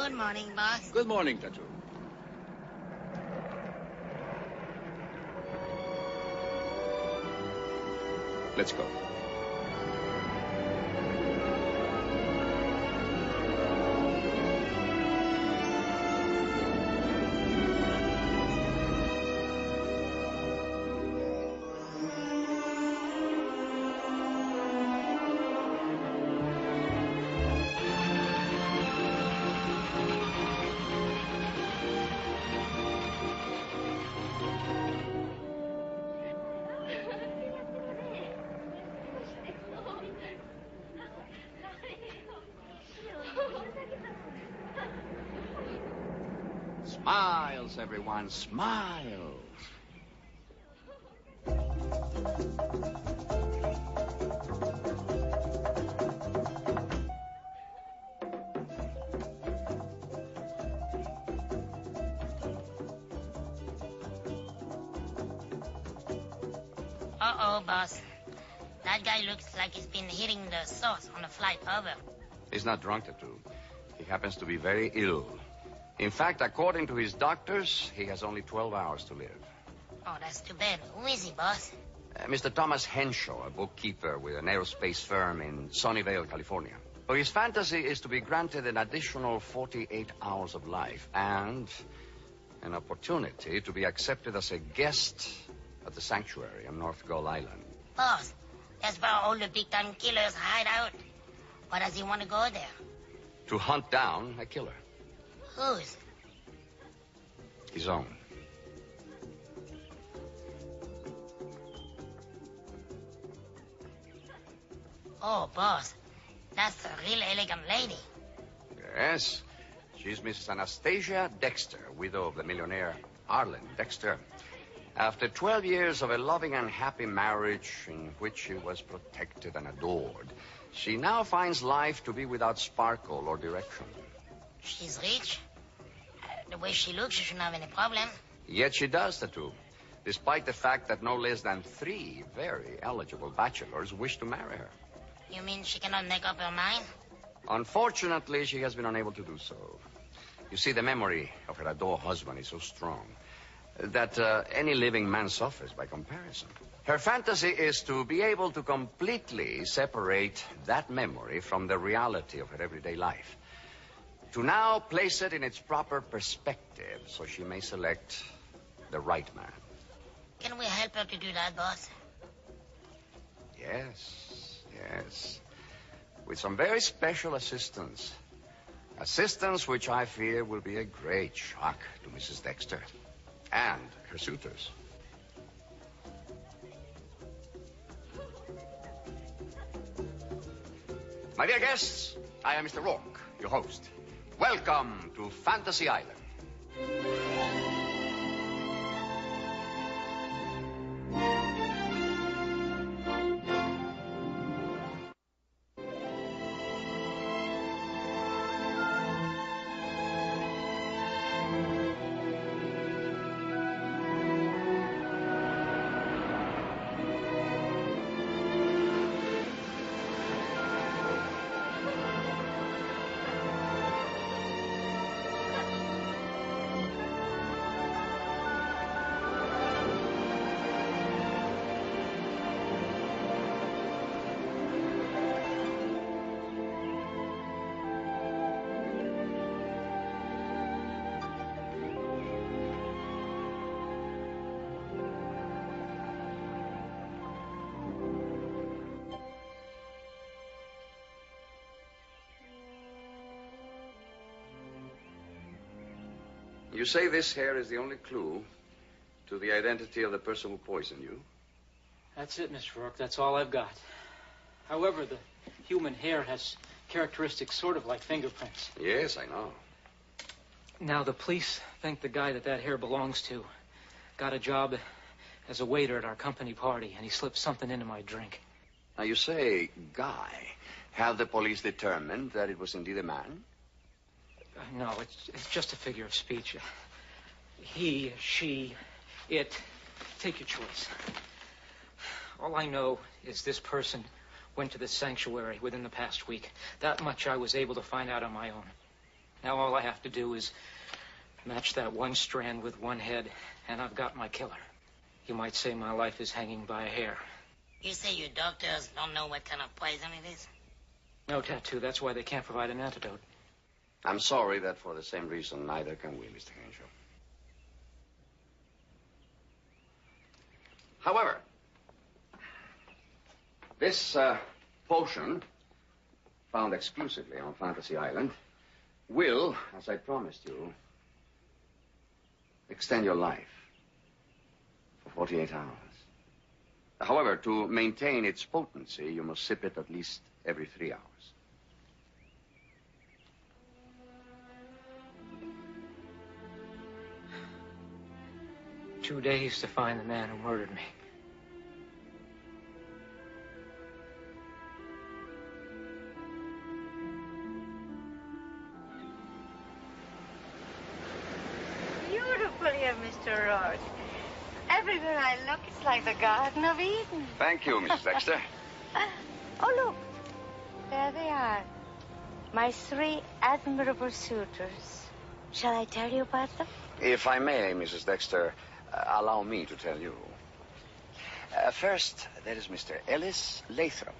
Good morning, boss. Good morning, Tattoo. Let's go. Smiles, everyone, smiles. Uh-oh, boss. That guy looks like he's been hitting the sauce on the flight over. He's not drunk, Tattoo. He happens to be very ill. In fact, according to his doctors, he has only 12 hours to live. Oh, that's too bad. Who is he, boss? Mr. Thomas Henshaw, a bookkeeper with an aerospace firm in Sunnyvale, California. So his fantasy is to be granted an additional 48 hours of life and an opportunity to be accepted as a guest at the sanctuary on North Gull Island. Boss, that's where all the big-time killers hide out. Why does he want to go there? To hunt down a killer. Whose? His own. Oh, boss, that's a real elegant lady. Yes. She's Mrs. Anastasia Dexter, widow of the millionaire Arlen Dexter. After 12 years of a loving and happy marriage in which she was protected and adored, she now finds life to be without sparkle or direction. She's rich. The way she looks, she shouldn't have any problem. Yet she does, Tattoo, despite the fact that no less than 3 very eligible bachelors wish to marry her. You mean she cannot make up her mind? Unfortunately, she has been unable to do so. You see, the memory of her adored husband is so strong that any living man suffers by comparison. Her fantasy is to be able to completely separate that memory from the reality of her everyday life. To now place it in its proper perspective so she may select the right man. Can we help her to do that, boss? Yes. With some very special assistance. Assistance which I fear will be a great shock to Mrs. Dexter and her suitors. My dear guests, I am Mr. Rourke, your host. Welcome to Fantasy Island. You say this hair is the only clue to the identity of the person who poisoned you? That's it, Mr. Rourke. That's all I've got. However, the human hair has characteristics sort of like fingerprints. Yes, I know. Now, the police think the guy that hair belongs to got a job as a waiter at our company party, and he slipped something into my drink. Now, you say guy. Have the police determined that it was indeed a man? No, it's just a figure of speech. He, she, it. Take your choice. All I know is this person went to the sanctuary within the past week. That much I was able to find out on my own. Now all I have to do is match that one strand with one head, and I've got my killer. You might say my life is hanging by a hair. You say your doctors don't know what kind of poison it is? No, Tattoo. That's why they can't provide an antidote. I'm sorry that for the same reason, neither can we, Mr. Henshaw. However, this potion, found exclusively on Fantasy Island, will, as I promised you, extend your life for 48 hours. However, to maintain its potency, you must sip it at least every 3 hours. "2 days to find the man who murdered me." Beautiful here, Mr. Rourke. Everywhere I look, it's like the Garden of Eden. Thank you, Mrs. Dexter. Oh, look. There they are. My 3 admirable suitors. Shall I tell you about them? If I may, Mrs. Dexter, allow me to tell you. First, there is Mr. Ellis Lathrop,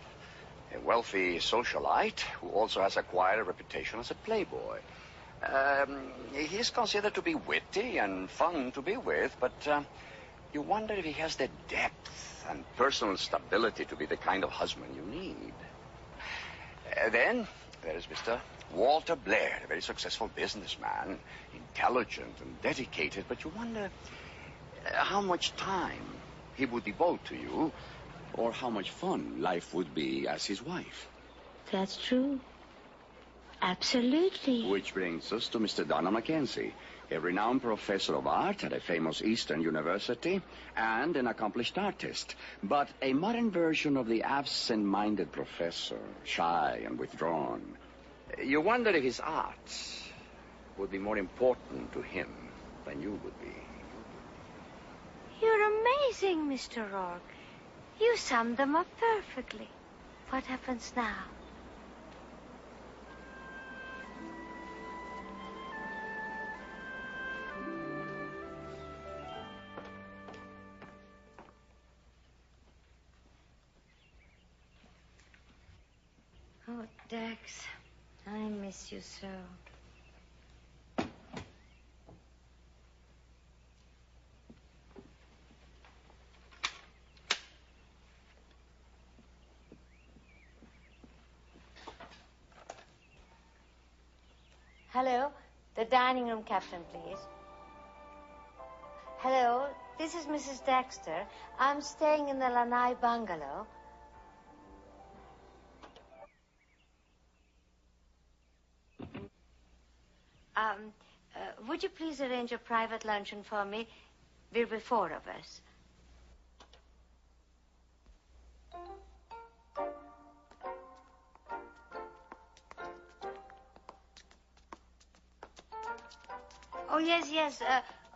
a wealthy socialite who also has acquired a reputation as a playboy. He is considered to be witty and fun to be with, but you wonder if he has the depth and personal stability to be the kind of husband you need. Then there is Mr. Walter Blair, a very successful businessman, intelligent and dedicated, but you wonder how much time he would devote to you, or how much fun life would be as his wife. That's true. Absolutely. Which brings us to Mr. Donna Mackenzie, a renowned professor of art at a famous Eastern university and an accomplished artist, but a modern version of the absent-minded professor, shy and withdrawn. You wonder if his art would be more important to him than you would be. You're amazing, Mr. Rourke. You summed them up perfectly. What happens now? Oh, Dex, I miss you so. Hello, the dining room captain, please. Hello, this is Mrs. Dexter. I'm staying in the Lanai bungalow. Would you please arrange a private luncheon for me? There'll be 4 of us. Oh, yes, yes.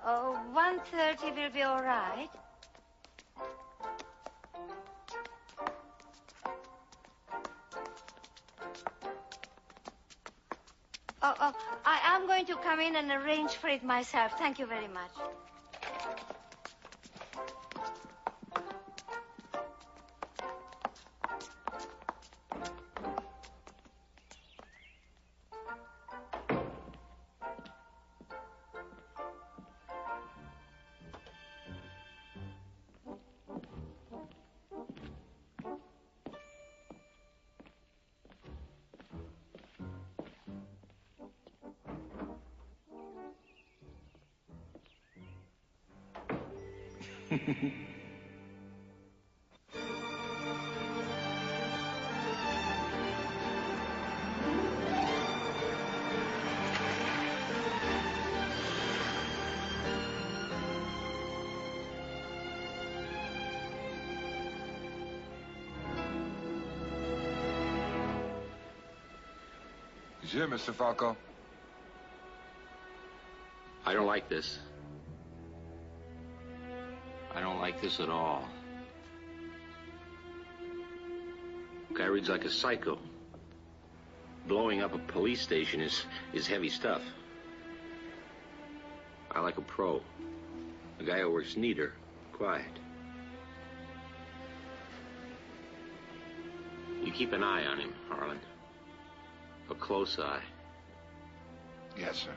1:30 will be all right. I'm going to come in and arrange for it myself. Thank you very much. He's here, Mr. Falco. I don't like this. I don't like this at all. Guy reads like a psycho. Blowing up a police station is heavy stuff. I like a pro. A guy who works neater, quiet. You keep an eye on him, Harlan. A close eye. Yes, sir.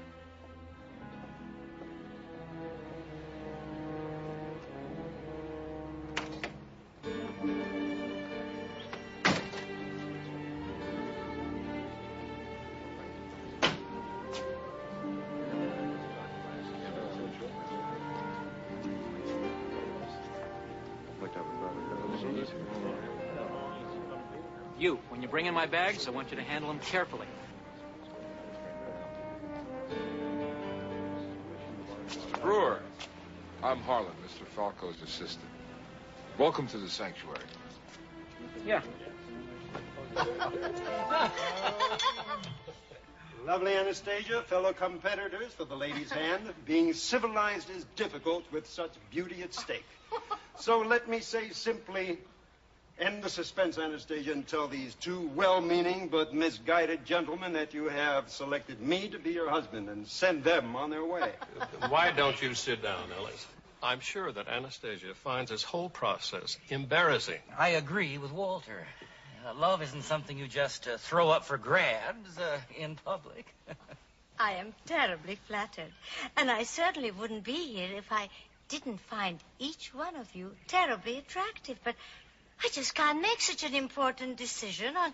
You, when you bring in my bags, I want you to handle them carefully. Mr. Brewer, I'm Harlan, Mr. Falco's assistant. Welcome to the sanctuary. Yeah. Lovely Anastasia, fellow competitors for the lady's hand. Being civilized is difficult with such beauty at stake. So let me say simply, end the suspense, Anastasia, and tell these two well-meaning but misguided gentlemen that you have selected me to be your husband and send them on their way. Why don't you sit down, Ellis? I'm sure that Anastasia finds this whole process embarrassing. I agree with Walter. Love isn't something you just throw up for grabs in public. I am terribly flattered. And I certainly wouldn't be here if I didn't find each one of you terribly attractive. But I just can't make such an important decision on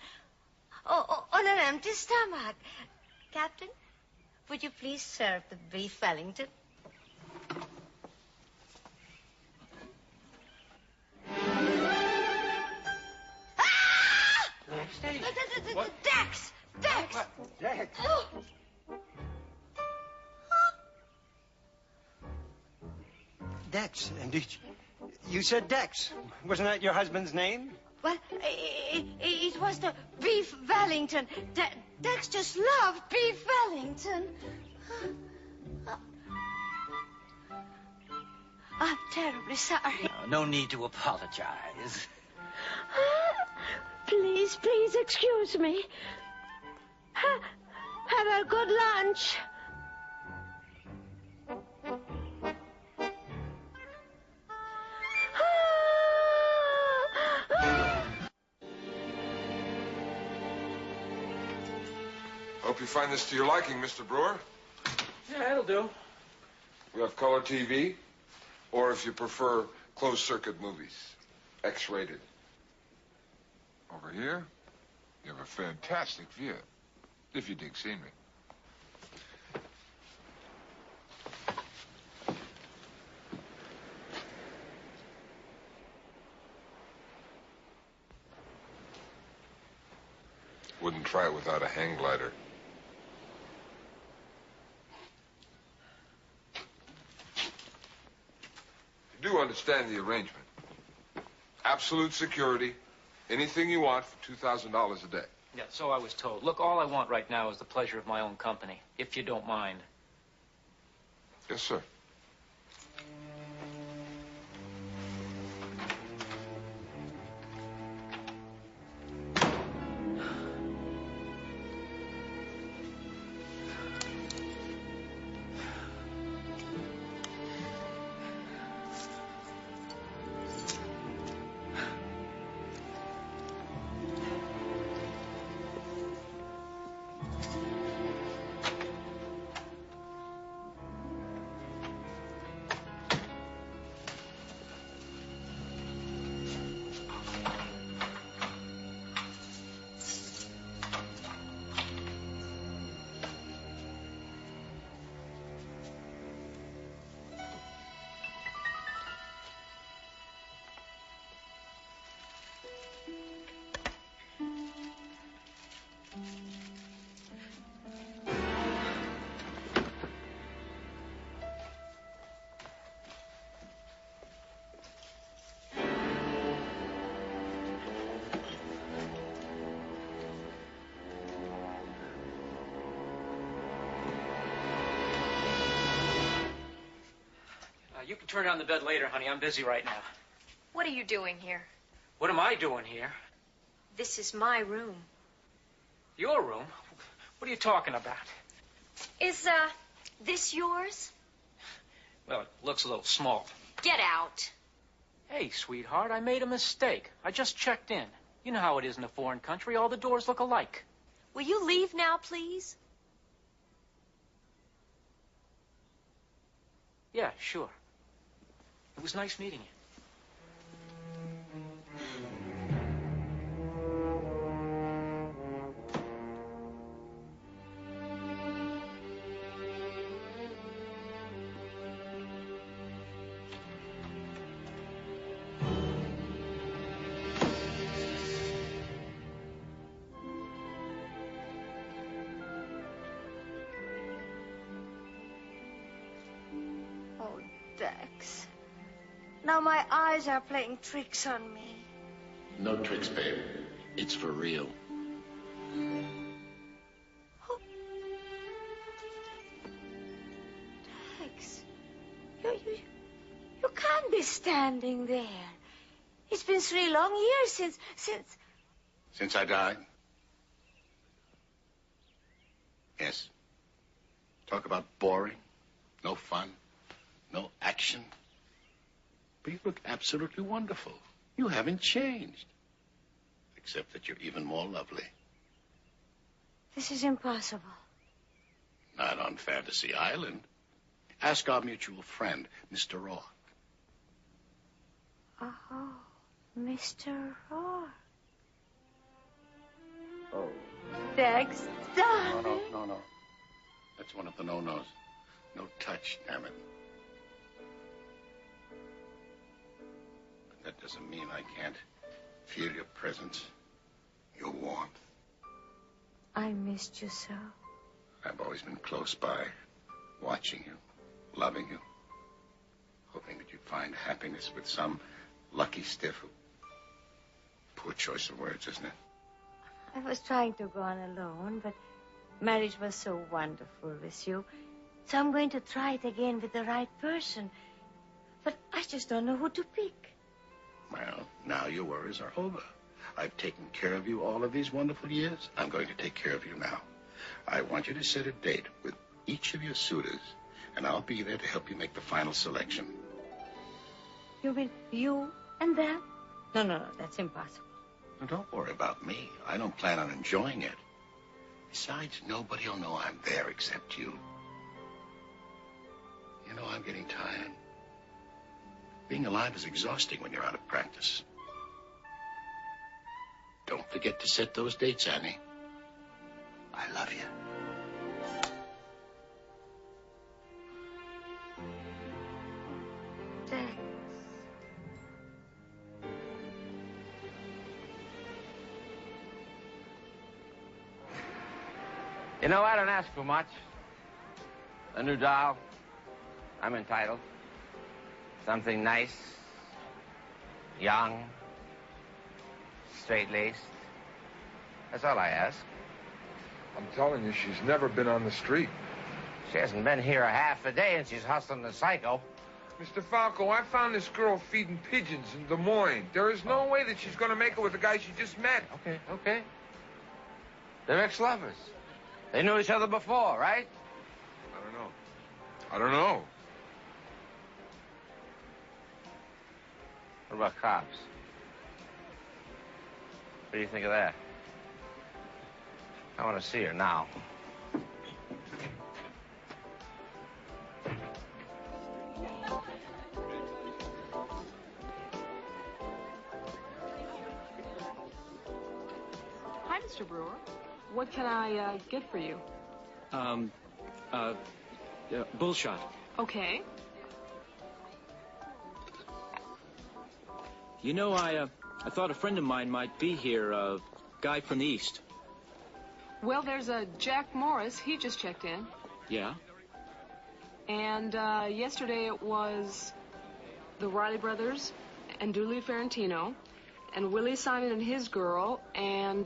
an empty stomach. Captain, would you please serve the beef Wellington? What? Dex! Dex! Dex! Oh. Dex, and you said Dex. Wasn't that your husband's name? Well, it was the beef Wellington. Dex just loved beef Wellington. I'm terribly sorry. No need to apologize. Please excuse me. Have a good lunch. Hope you find this to your liking, Mr. Brewer. Yeah, that'll do. We have color TV, or if you prefer, closed-circuit movies, X-rated. Over here, you have a fantastic view, if you dig scenery. Wouldn't try it without a hang glider. You do understand the arrangement. Absolute security, anything you want for $2,000 a day. Yeah, so I was told. Look, all I want right now is the pleasure of my own company, if you don't mind. Yes, sir. You can turn on the bed later, honey. I'm busy right now. What are you doing here? What am I doing here? This is my room. Your room? What are you talking about? Is, this yours? Well, it looks a little small. Get out. Hey, sweetheart, I made a mistake. I just checked in. You know how it is in a foreign country. All the doors look alike. Will you leave now, please? Yeah, sure. It was nice meeting you. Oh, Dex. Now my eyes are playing tricks on me. No tricks, babe. It's for real. Oh. Dex, you can't be standing there. It's been 3 long years since... Since I died? Yes. Talk about boring. No fun. No action. But you look absolutely wonderful. You haven't changed. Except that you're even more lovely. This is impossible. Not on Fantasy Island. Ask our mutual friend, Mr. Rourke. Oh, Mr. Rourke. Oh, Dex, darling. No. That's one of the no-nos. No touch, damn it. But that doesn't mean I can't feel your presence, your warmth. I missed you so. I've always been close by, watching you, loving you, hoping that you'd find happiness with some lucky stiff who... Poor choice of words, isn't it? I was trying to go on alone, but marriage was so wonderful with you. So I'm going to try it again with the right person. But I just don't know who to pick. Well, now your worries are over. I've taken care of you all of these wonderful years. I'm going to take care of you now. I want you to set a date with each of your suitors, and I'll be there to help you make the final selection. You mean you and them? No, that's impossible. Now, don't worry about me. I don't plan on enjoying it. Besides, nobody will know I'm there except you. You know, I'm getting tired. Being alive is exhausting when you're out of practice. Don't forget to set those dates, Annie. I love you. Dex. You know, I don't ask for much. A new doll. I'm entitled. Something nice, young, straight-laced. That's all I ask. I'm telling you, she's never been on the street. She hasn't been here a half a day and she's hustling the psycho. Mr. Falco, I found this girl feeding pigeons in Des Moines. There is no way that she's going to make it with the guy she just met. Okay. They're ex-lovers. They knew each other before, right? I don't know. What about cops? What do you think of that? I want to see her now. Hi, Mr. Brewer. What can I get for you? Bullshot. Okay. You know, I thought a friend of mine might be here, a guy from the East. Well, there's a Jack Morris. He just checked in. Yeah? And yesterday it was the Riley brothers and Dooley Ferrantino and Willie Simon and his girl and,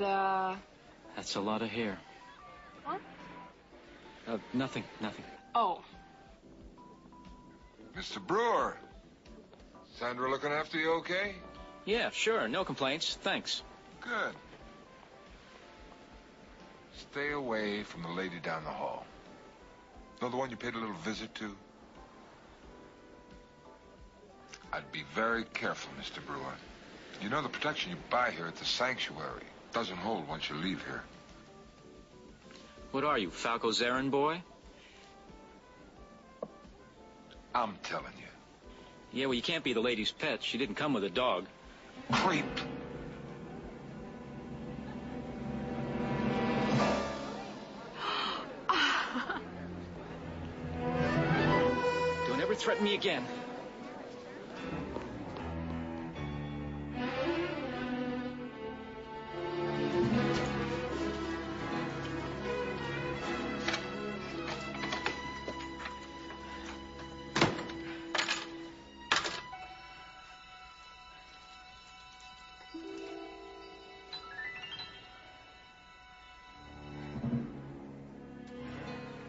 That's a lot of hair. What? Nothing. Oh. Mr. Brewer. Sandra looking after you okay? Yeah, sure. No complaints. Thanks. Good. stay away from the lady down the hall. Know the one you paid a little visit to? I'd be very careful, Mr. Brewer. You know the protection you buy here at the sanctuary doesn't hold once you leave here. What are you, Falco's errand boy? I'm telling you. Yeah, well, you can't be the lady's pet. She didn't come with a dog. Creep. Don't ever threaten me again.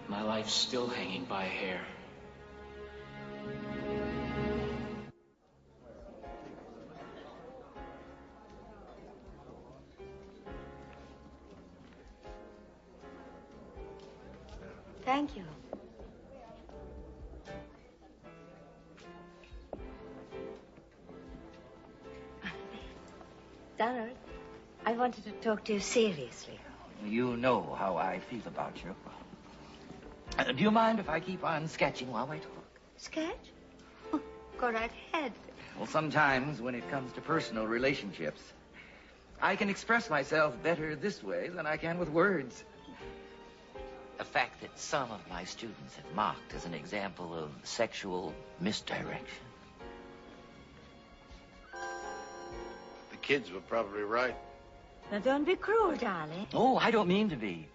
My life's still hanging by a hair. Thank you. Donald, I wanted to talk to you seriously. You know how I feel about you. Do you mind if I keep on sketching while we talk? Sketch? Go right ahead. Well, sometimes when it comes to personal relationships, I can express myself better this way than I can with words. A fact that some of my students have mocked as an example of sexual misdirection. The kids were probably right. Now, don't be cruel, darling. Oh, I don't mean to be.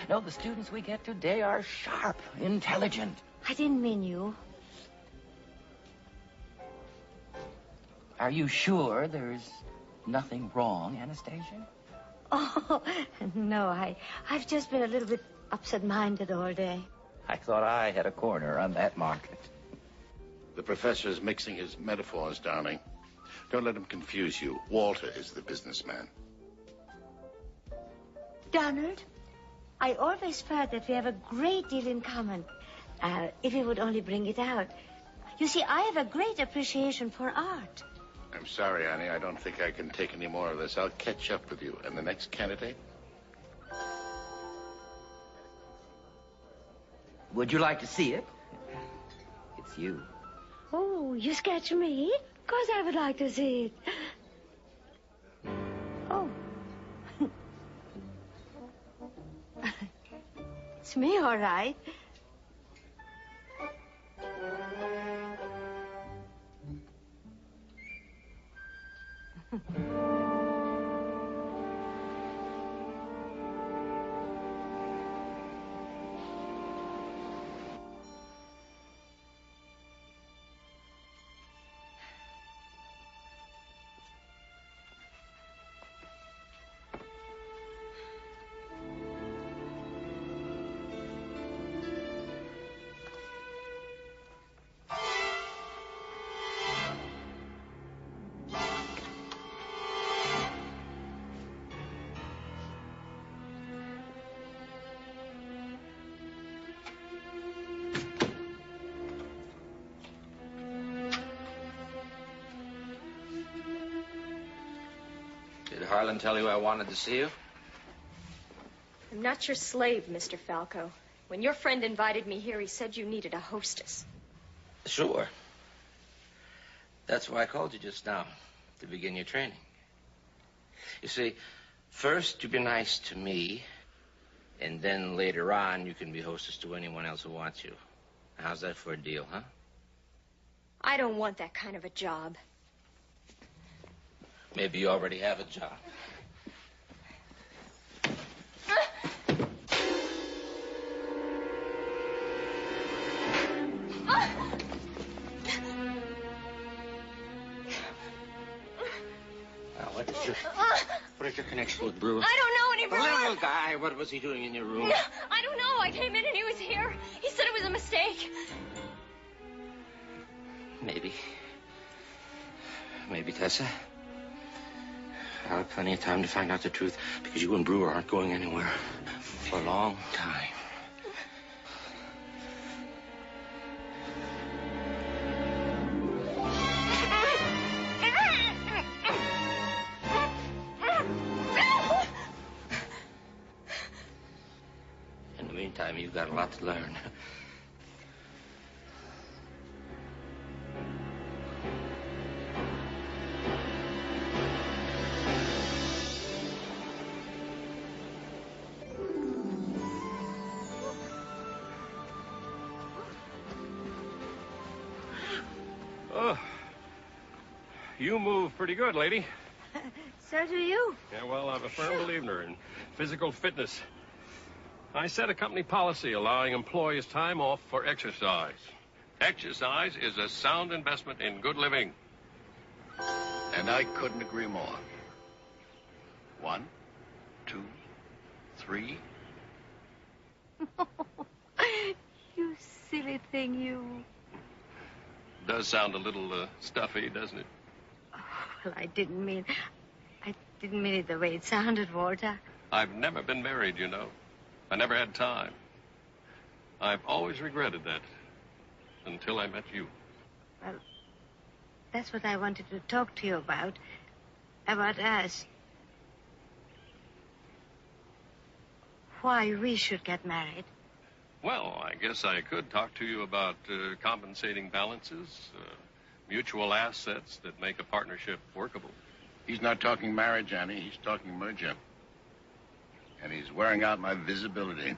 No, the students we get today are sharp, intelligent. I didn't mean you. Are you sure there's nothing wrong, Anastasia? Oh, no, I've just been a little bit absent-minded all day. I thought I had a corner on that market. The professor's mixing his metaphors, darling. Don't let him confuse you. Walter is the businessman. Donald, I always felt that we have a great deal in common. If we would only bring it out. You see, I have a great appreciation for art. I'm sorry, Annie. I don't think I can take any more of this. I'll catch up with you. And the next candidate? Would you like to see it? It's you. Oh, you sketch me? Of course I would like to see it. Oh. It's me, all right. Did Harlan tell you I wanted to see you? I'm not your slave, Mr. Falco. When your friend invited me here, he said you needed a hostess. Sure. That's why I called you just now, to begin your training. You see, first you be nice to me, and then later on you can be hostess to anyone else who wants you. How's that for a deal, huh? I don't want that kind of a job. Maybe you already have a job. Now, what is your connection with Brewer? I don't know any The Brewer. little guy, what was he doing in your room? I don't know. I came in and he was here. He said it was a mistake. Maybe, Tessa. I'll have plenty of time to find out the truth because you and Brewer aren't going anywhere for a long time. In the meantime, you've got a lot to learn. Oh, you move pretty good, lady. So do you. Yeah, well, I'm a firm believer in physical fitness. I set a company policy allowing employees time off for exercise. Exercise is a sound investment in good living. And I couldn't agree more. 1, 2, 3. You silly thing, you. Does sound a little stuffy, doesn't it? Oh, well, I didn't mean it the way it sounded, Walter. I've never been married, you know. I never had time. I've always regretted that until I met you. Well, that's what I wanted to talk to you about us. Why we should get married. Well, I guess I could talk to you about compensating balances, mutual assets that make a partnership workable. He's not talking marriage, Annie. He's talking merger. And he's wearing out my visibility.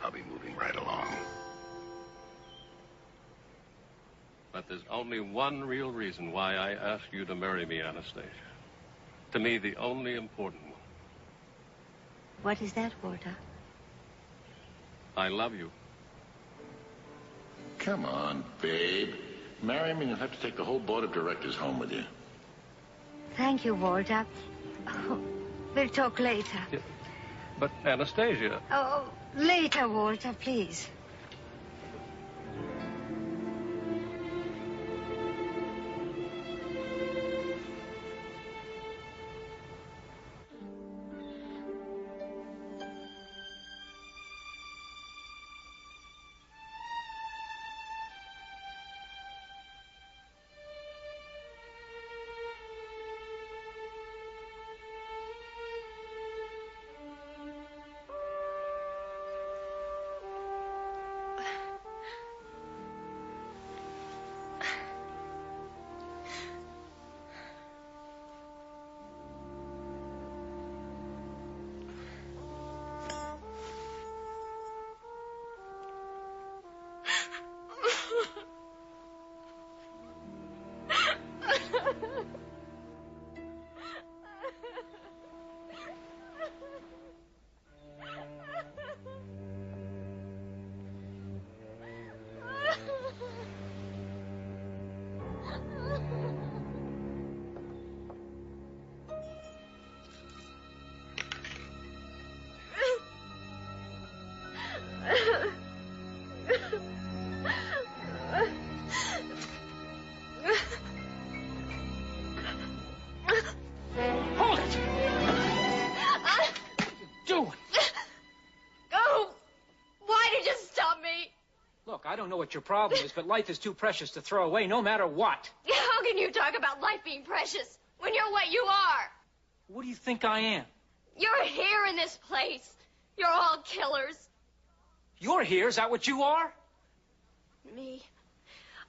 I'll be moving right along. But there's only one real reason why I ask you to marry me, Anastasia. To me, the only important one. What is that, Walter? I love you. Come on, babe. Marry me and you'll have to take the whole board of directors home with you. Thank you, Walter. Oh, we'll talk later. Yeah. But, Anastasia... Oh, later, Walter, please. I don't know what your problem is, but life is too precious to throw away no matter what. How can you talk about life being precious when you're what you are? What do you think I am? You're here in this place. You're all killers. You're here? Is that what you are? Me?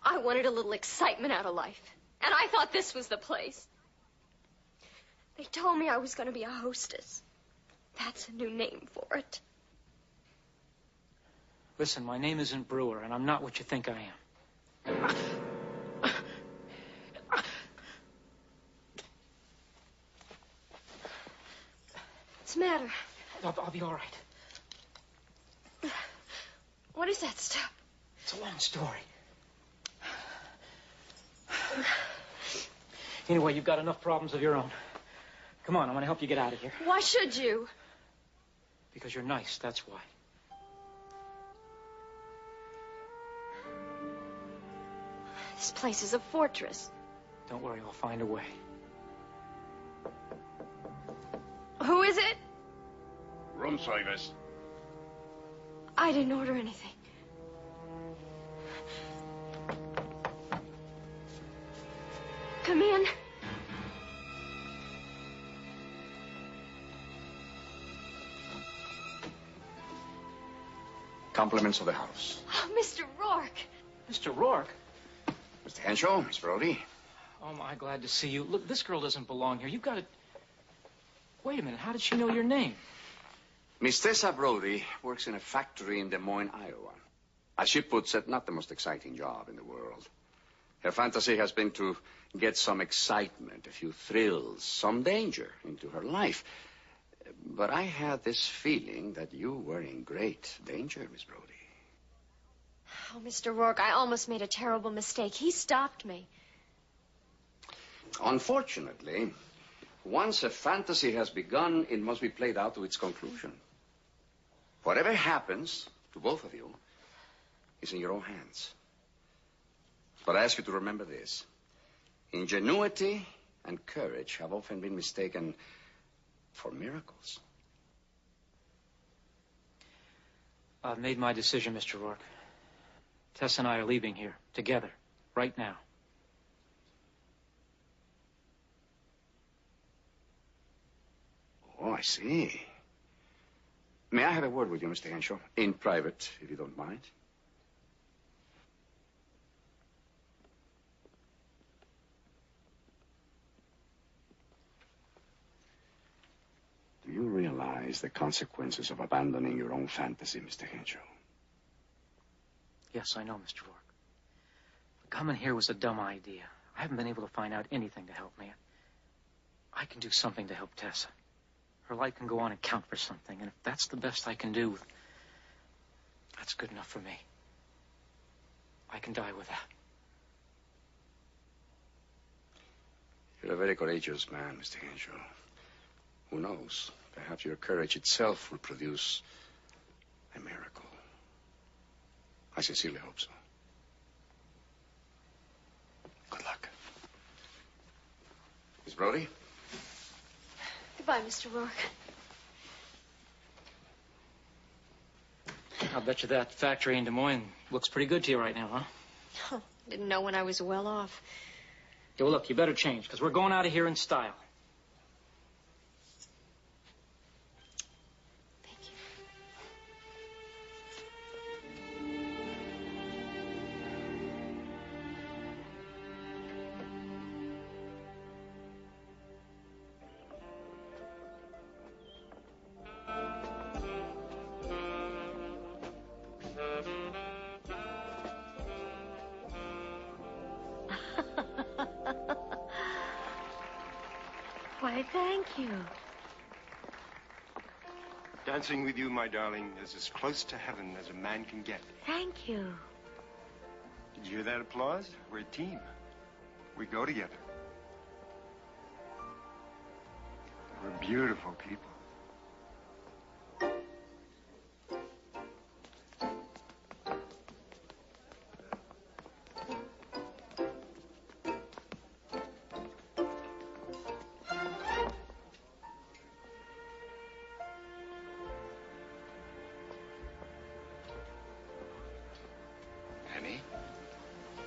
I wanted a little excitement out of life, and I thought this was the place. They told me I was going to be a hostess. That's a new name for it. Listen, my name isn't Brewer, and I'm not what you think I am. What's the matter? I'll be all right. What is that stuff? It's a long story. Anyway, you've got enough problems of your own. Come on, I'm going to help you get out of here. Why should you? Because you're nice, that's why. This place is a fortress. Don't worry, I'll find a way. is it? Room service. I didn't order anything. Come in. Compliments of the house. Oh, Mr. Rourke. Mr. Rourke? Mr. Henshaw, Miss Brody. Oh, my, glad to see you. Look, this girl doesn't belong here. You've got to... Wait a minute. How did she know your name? Miss Tessa Brody works in a factory in Des Moines, Iowa. As she puts it, not the most exciting job in the world. Her fantasy has been to get some excitement, a few thrills, some danger into her life. But I had this feeling that you were in great danger, Miss Brody. Oh, Mr. Rourke, I almost made a terrible mistake. He stopped me. Unfortunately, once a fantasy has begun, it must be played out to its conclusion. Whatever happens to both of you is in your own hands. But I ask you to remember this. Ingenuity and courage have often been mistaken for miracles. I've made my decision, Mr. Rourke. Tess and I are leaving here together right now. Oh, I see. May I have a word with you, Mr. Henshaw? In private, if you don't mind. Do you realize the consequences of abandoning your own fantasy, Mr. Henshaw? Yes, I know, Mr. Rourke. Coming here was a dumb idea. I haven't been able to find out anything to help me. I can do something to help Tessa. Her life can go on and count for something, and if that's the best I can do, that's good enough for me. I can die with that. You're a very courageous man, Mr. Henshaw. Who knows? Perhaps your courage itself will produce a miracle. I sincerely hope so. Good luck. Miss Brody? Goodbye, Mr. Rourke. I'll bet you that factory in Des Moines looks pretty good to you right now, huh? Oh, didn't know when I was well off. Yeah, well, look, you better change, because we're going out of here in style. Why, thank you. Dancing with you, my darling, is as close to heaven as a man can get. Thank you. Did you hear that applause? We're a team. We go together. We're beautiful people.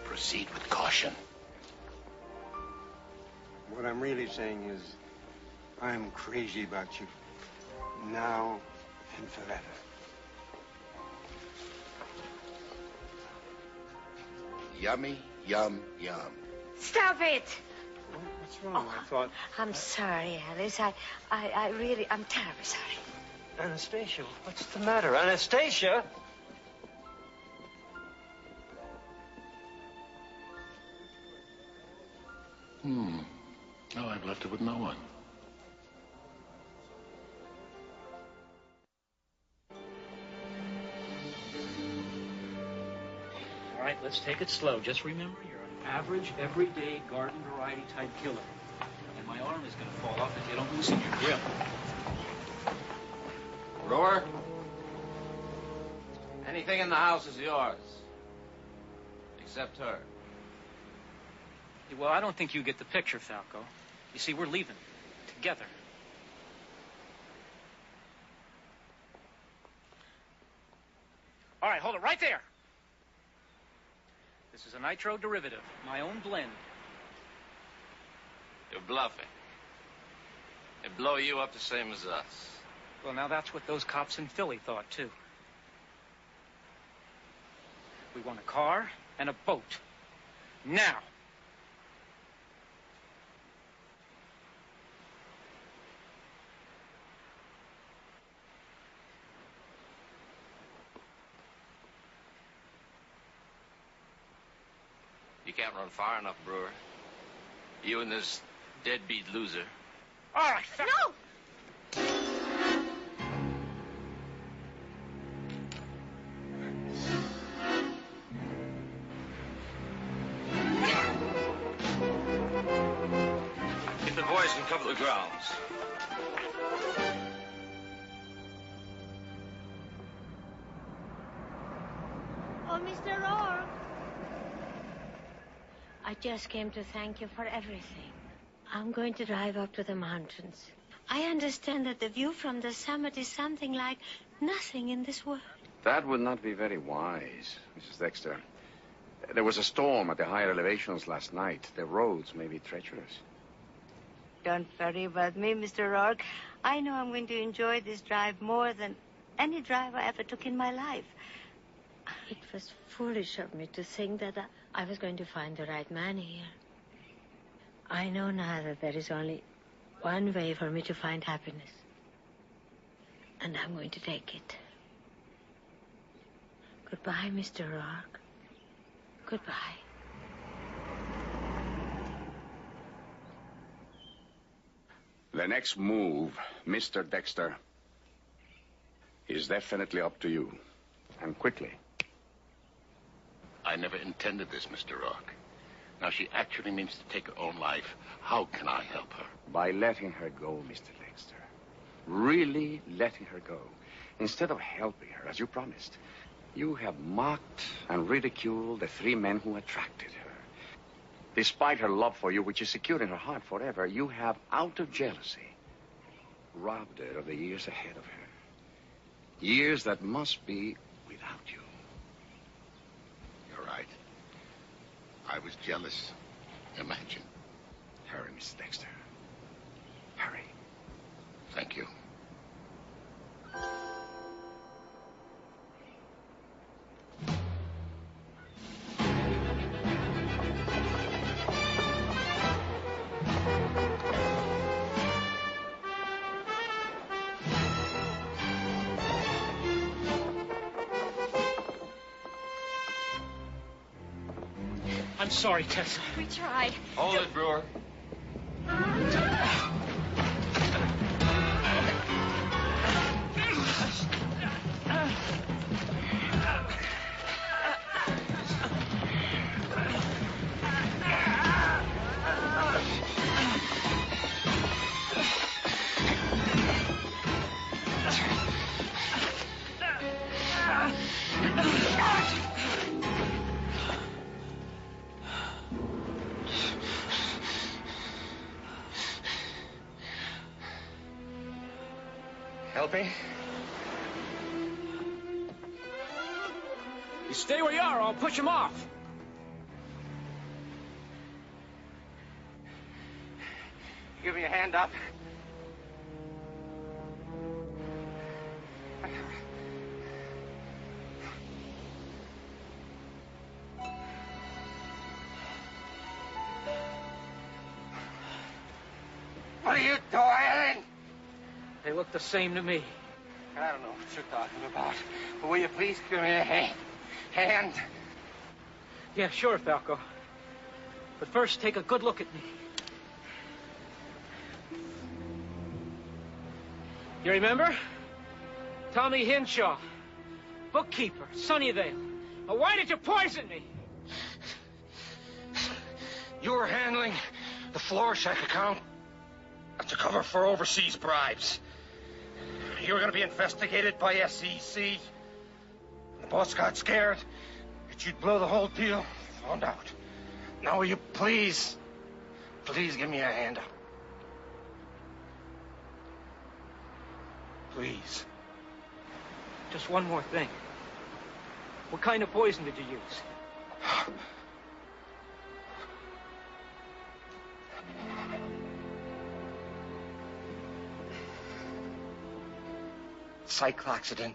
Proceed with caution. What I'm really saying is, I'm crazy about you. Now and forever. Yummy, yum, yum. Stop it! What's wrong? I thought... I'm sorry, Alice. I'm terribly sorry. Anastasia, what's the matter? Anastasia? No, I've left it with no one. All right, let's take it slow. Just remember, you're an average, everyday, garden variety type killer. And my arm is going to fall off if you don't loosen your grip. Rourke, anything in the house is yours. Except her. Well, I don't think you get the picture, Falco. You see, we're leaving. Together. All right, hold it right there. This is a nitro derivative, my own blend. You're bluffing. They blow you up the same as us. Well, now that's what those cops in Philly thought, too. We want a car and a boat. Now. You can't run far enough, Brewer. You and this deadbeat loser. All right, No! If the boys can cover the grounds. Oh, Mr. Rourke. I just came to thank you for everything. I'm going to drive up to the mountains. I understand that the view from the summit is something like nothing in this world. That would not be very wise, Mrs. Dexter. There was a storm at the higher elevations last night. The roads may be treacherous. Don't worry about me, Mr. Rourke. I know I'm going to enjoy this drive more than any drive I ever took in my life. It was foolish of me to think that I was going to find the right man here. I know now that there is only one way for me to find happiness. And I'm going to take it. Goodbye, Mr. Rourke. Goodbye. The next move, Mr. Dexter, is definitely up to you. And quickly. I never intended this, Mr. Rourke. Now, she actually means to take her own life. How can I help her? By letting her go, Mr. Dexter. Really letting her go. Instead of helping her, as you promised. You have mocked and ridiculed the three men who attracted her. Despite her love for you, which is secure in her heart forever, you have, out of jealousy, robbed her of the years ahead of her. Years that must be without you. You're right. I was jealous. Imagine. Hurry, Mrs. Dexter. Hurry. Thank you. I'm sorry, Tessa. We tried. Hold it, Brewer. Helping? You stay where you are, or I'll push him off. Give me a hand up. What are you doing? They look the same to me. I don't know what you're talking about. But will you please give me a hand? Hand? Yeah, sure, Falco. But first, take a good look at me. You remember? Tommy Henshaw, bookkeeper, Sunnyvale. Now, why did you poison me? You were handling the floor shack account to cover for overseas bribes. You were going to be investigated by SEC. The boss got scared that you'd blow the whole deal. Found out. Now will you please give me a hand up? Please. Just one more thing. What kind of poison did you use? Cycloxidin.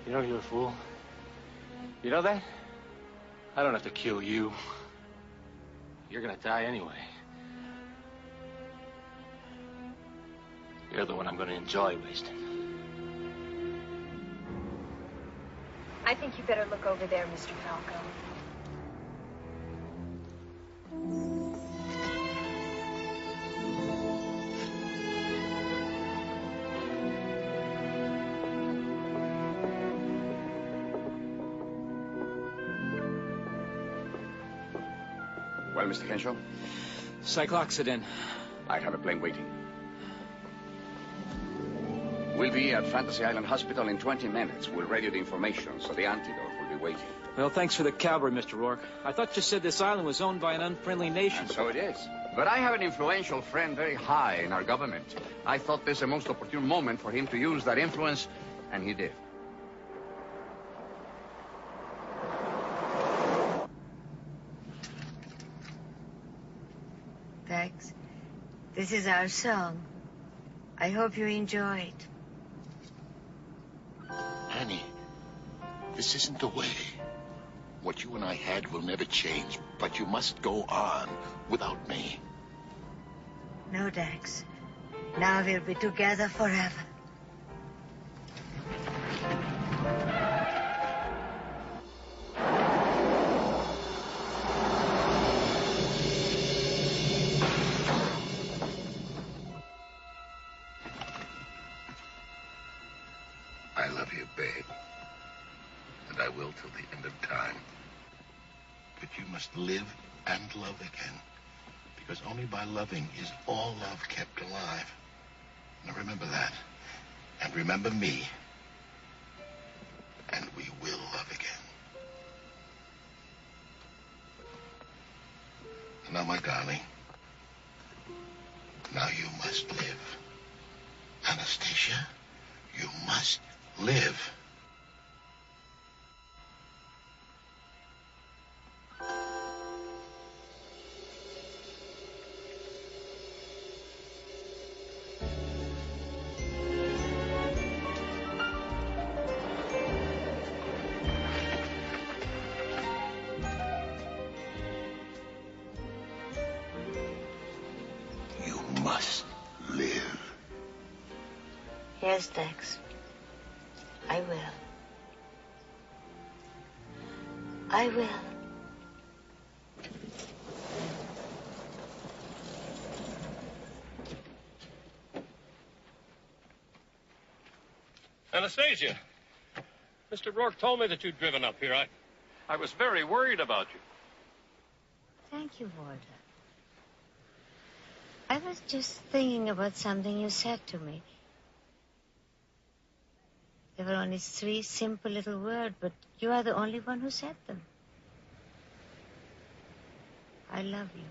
You know you're a fool. You know that? I don't have to kill you. You're gonna die anyway. You're the one I'm gonna enjoy wasting. I think you better look over there, Mr. Falco. Well, Mr. Henshaw? Cycloxidin. I have a plane waiting. We'll be at Fantasy Island Hospital in 20 minutes. We'll radio the information, so the antidote will be waiting. Well, thanks for the cavalry, Mr. Rourke. I thought you said this island was owned by an unfriendly nation. And so it is. But I have an influential friend very high in our government. I thought this a most opportune moment for him to use that influence, and he did. Dex, this is our song. I hope you enjoy it. Annie, this isn't the way. What you and I had will never change, but you must go on without me. No, Dex. Now we'll be together forever. I love you, babe. And I will till the end of time. But you must live and love again. Because only by loving is all love kept alive. Now remember that. And remember me. And we will love again. And now, my darling, now you must live. Anastasia, you must live. You must live. Yes, Dex. I will. I will. Anastasia, Mr. Rourke told me that you'd driven up here. I was very worried about you. Thank you, Walter. I was just thinking about something you said to me. There were only 3 simple little words, but you are the only one who said them. I love you.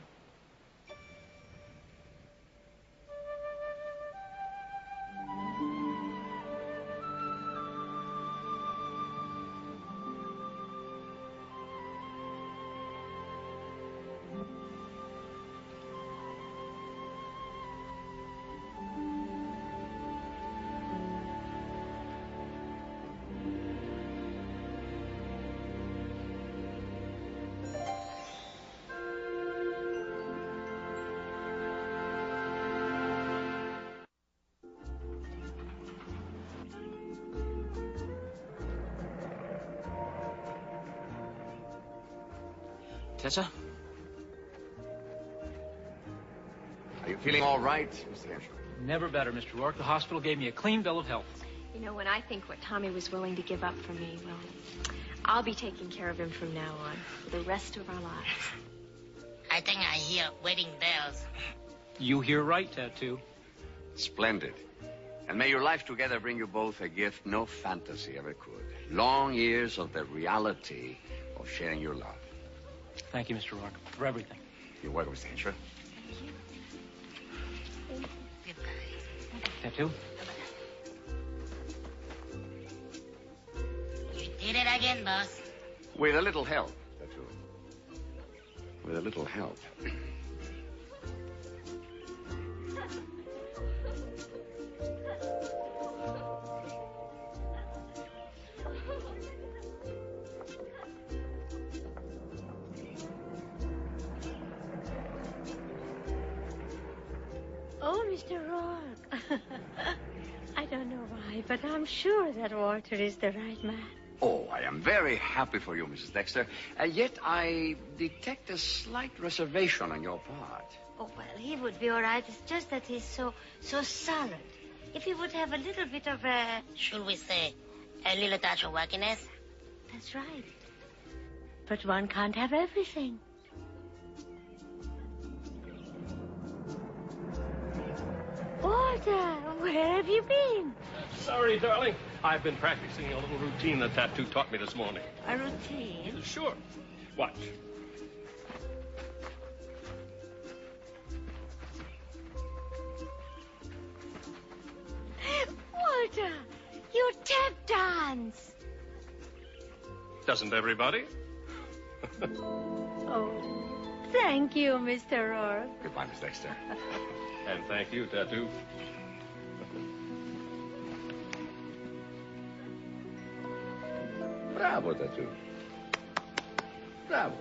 Tessa? Are you feeling all right, Mr. Henshaw? Never better, Mr. Rourke. The hospital gave me a clean bill of health. You know, when I think what Tommy was willing to give up for me, well, I'll be taking care of him from now on for the rest of our lives. I think I hear wedding bells. You hear right, Tattoo. Splendid. And may your life together bring you both a gift no fantasy ever could. Long years of the reality of sharing your love. Thank you, Mr. Rourke, for everything. You're welcome, Mr. Henshaw. Tattoo? You did it again, boss. With a little help, Tattoo. With a little help. Oh, Mr. Rourke. I don't know why, but I'm sure that Walter is the right man. Oh, I am very happy for you, Mrs. Dexter. Yet I detect a slight reservation on your part. Oh, well, he would be all right. It's just that he's so solid. If he would have a little bit of a... Should we say a little touch of wackiness? That's right. But one can't have everything. Walter, where have you been? Sorry, darling. I've been practicing a little routine the Tattoo taught me this morning. A routine? Sure. Watch. Walter, you tap dance. Doesn't everybody? Oh, thank you, Mr. Rourke. Goodbye, Miss Dexter. And thank you, Tattoo. Bravo, Tattoo. Bravo.